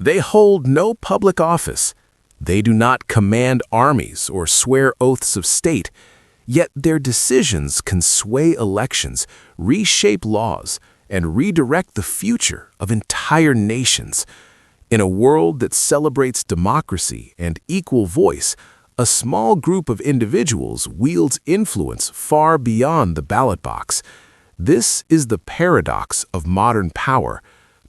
They hold no public office. They do not command armies or swear oaths of state, yet their decisions can sway elections, reshape laws, and redirect the future of entire nations. In a world that celebrates democracy and equal voice, a small group of individuals wields influence far beyond the ballot box. This is the paradox of modern power.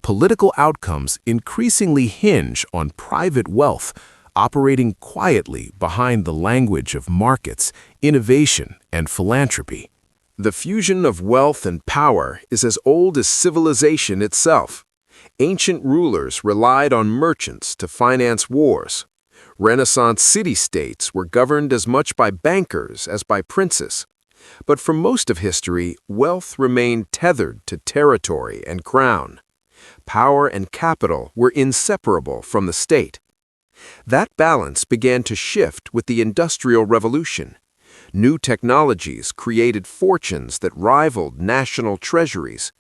Political outcomes increasingly hinge on private wealth, operating quietly behind the language of markets, innovation, and philanthropy. The fusion of wealth and power is as old as civilization itself. Ancient rulers relied on merchants to finance wars. Renaissance city-states were governed as much by bankers as by princes. But for most of history, wealth remained tethered to territory and crown. Power and capital were inseparable from the state. That balance began to shift with the Industrial Revolution. New technologies created fortunes that rivaled national treasuries.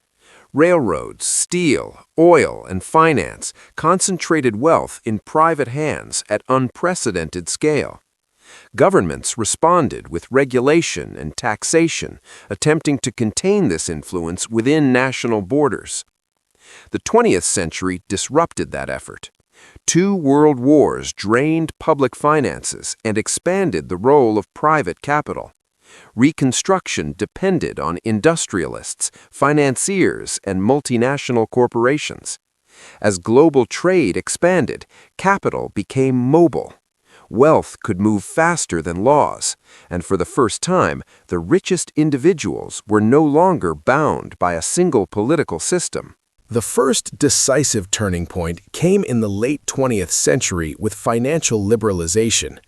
Railroads, steel, oil, and finance concentrated wealth in private hands at unprecedented scale. Governments responded with regulation and taxation, attempting to contain this influence within national borders. The 20th century disrupted that effort. 2 world wars drained public finances and expanded the role of private capital. Reconstruction depended on industrialists, financiers, and multinational corporations. As global trade expanded, capital became mobile. Wealth could move faster than laws, and for the first time, the richest individuals were no longer bound by a single political system. The first decisive turning point came in the late 20th century with financial liberalization.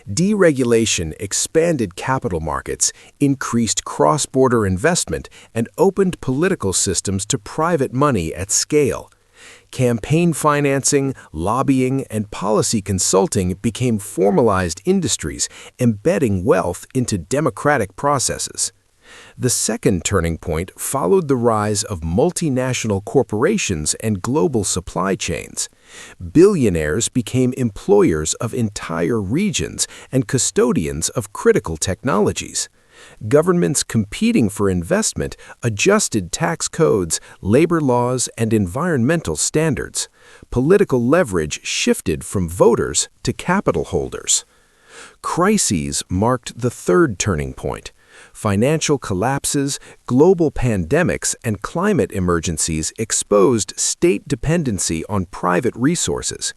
Deregulation expanded capital markets, increased cross-border investment, and opened political systems to private money at scale. Campaign financing, lobbying, and policy consulting became formalized industries, embedding wealth into democratic processes. The second turning point followed the rise of multinational corporations and global supply chains. Billionaires became employers of entire regions and custodians of critical technologies. Governments competing for investment adjusted tax codes, labor laws, and environmental standards. Political leverage shifted from voters to capital holders. Crises marked the third turning point. Financial collapses, global pandemics, and climate emergencies exposed state dependency on private resources.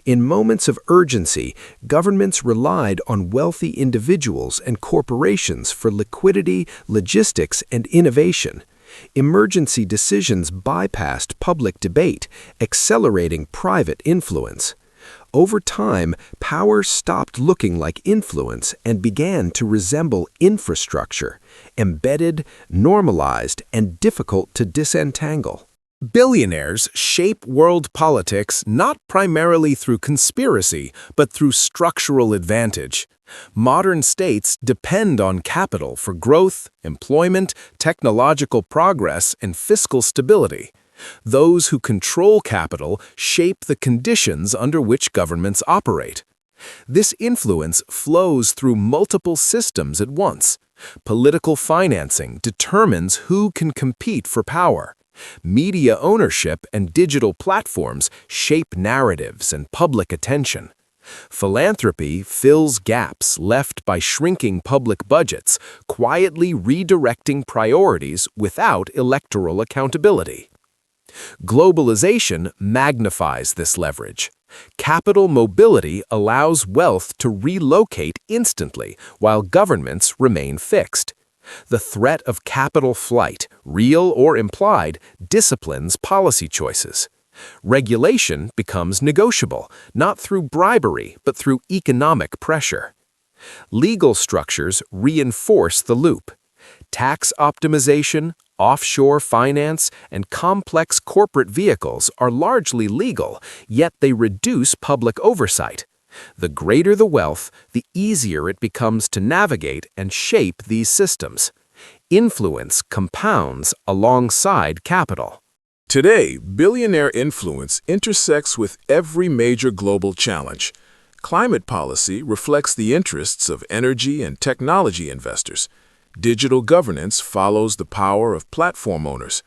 In moments of urgency, governments relied on wealthy individuals and corporations for liquidity, logistics, and innovation. Emergency decisions bypassed public debate, accelerating private influence. Over time, power stopped looking like influence and began to resemble infrastructure, embedded, normalized, and difficult to disentangle. Billionaires shape world politics not primarily through conspiracy, but through structural advantage. Modern states depend on capital for growth, employment, technological progress, and fiscal stability. Those who control capital shape the conditions under which governments operate. This influence flows through multiple systems at once. Political financing determines who can compete for power. Media ownership and digital platforms shape narratives and public attention. Philanthropy fills gaps left by shrinking public budgets, quietly redirecting priorities without electoral accountability. Globalization magnifies this leverage. Capital mobility allows wealth to relocate instantly while governments remain fixed. The threat of capital flight, real or implied, disciplines policy choices. Regulation becomes negotiable, not through bribery, but through economic pressure. Legal structures reinforce the loop. Tax optimization, offshore finance, and complex corporate vehicles are largely legal, yet they reduce public oversight. The greater the wealth, the easier it becomes to navigate and shape these systems. Influence compounds alongside capital. Today, billionaire influence intersects with every major global challenge. Climate policy reflects the interests of energy and technology investors. Digital governance follows the power of platform owners.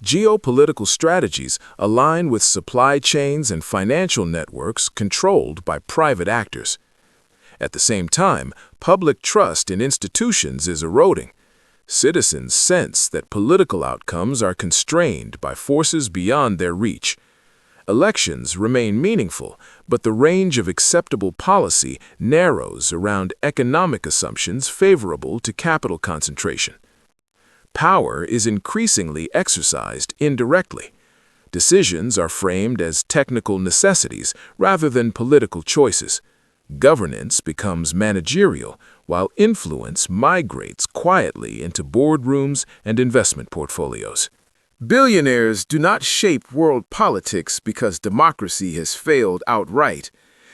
Geopolitical strategies align with supply chains and financial networks controlled by private actors. At the same time, public trust in institutions is eroding. Citizens sense that political outcomes are constrained by forces beyond their reach. Elections remain meaningful, but the range of acceptable policy narrows around economic assumptions favorable to capital concentration. Power is increasingly exercised indirectly. Decisions are framed as technical necessities rather than political choices. Governance becomes managerial, while influence migrates quietly into boardrooms and investment portfolios. Billionaires do not shape world politics because democracy has failed outright.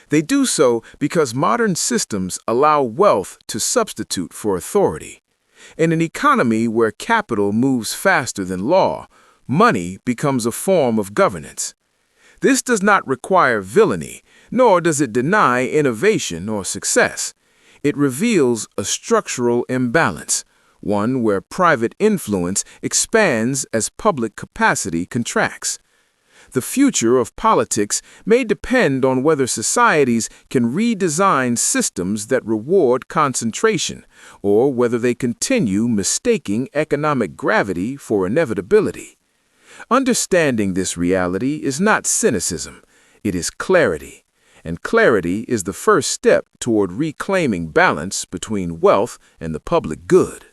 They do so because modern systems allow wealth to substitute for authority. In an economy where capital moves faster than law, money becomes a form of governance. This does not require villainy, nor does it deny innovation or success. It reveals a structural imbalance, one where private influence expands as public capacity contracts. The future of politics may depend on whether societies can redesign systems that reward concentration, or whether they continue mistaking economic gravity for inevitability. Understanding this reality is not cynicism, it is clarity. And clarity is the first step toward reclaiming balance between wealth and the public good.